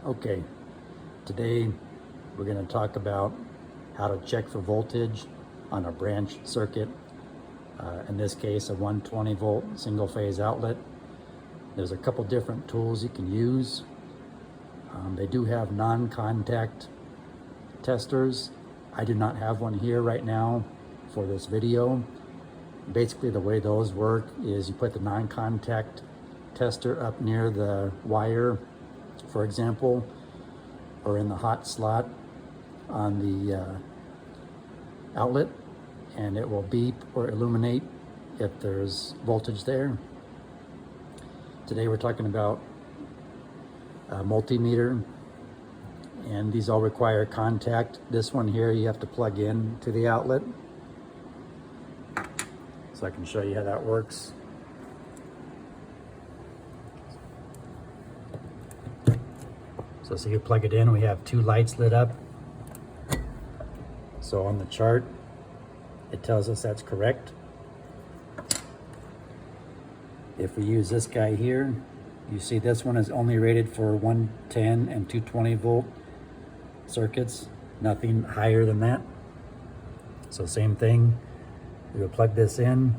Okay, today we're going to talk about how to check for voltage on a branch circuit. In this case, a 120 volt single phase outlet. There's a couple different tools you can use. They do have non-contact testers. I do not have one here right now for this video. Basically, the way those work is you put the non-contact tester up near the wire, for example, or in the hot slot on the outlet, and it will beep or illuminate if there's voltage there. Today we're talking about a multimeter, and these all require contact. This one here you have to plug in to the outlet. So I can show you how that works. So you plug it in, we have two lights lit up. So on the chart, it tells us that's correct. If we use this guy here, you see this one is only rated for 110 and 220 volt circuits, nothing higher than that. So same thing, we will plug this in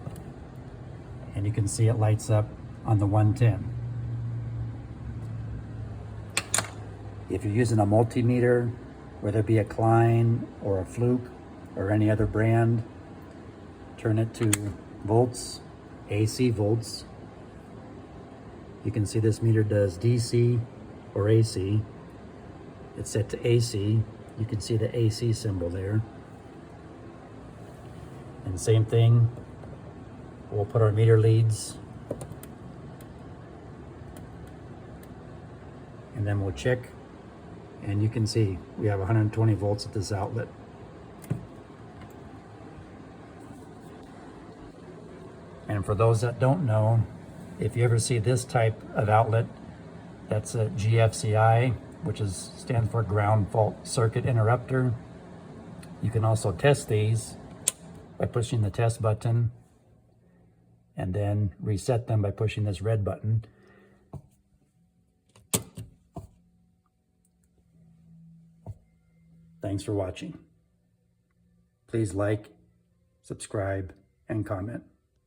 and you can see it lights up on the 110. If you're using a multimeter, whether it be a Klein or a Fluke or any other brand, turn it to volts, AC volts. You can see this meter does DC or AC. It's set to AC. You can see the AC symbol there. And same thing, we'll put our meter leads and then we'll check. And you can see we have 120 volts at this outlet. And for those that don't know, if you ever see this type of outlet, that's a GFCI, which stands for ground fault circuit interrupter. You can also test these by pushing the test button and then reset them by pushing this red button. Thanks for watching. Please like, subscribe, and comment.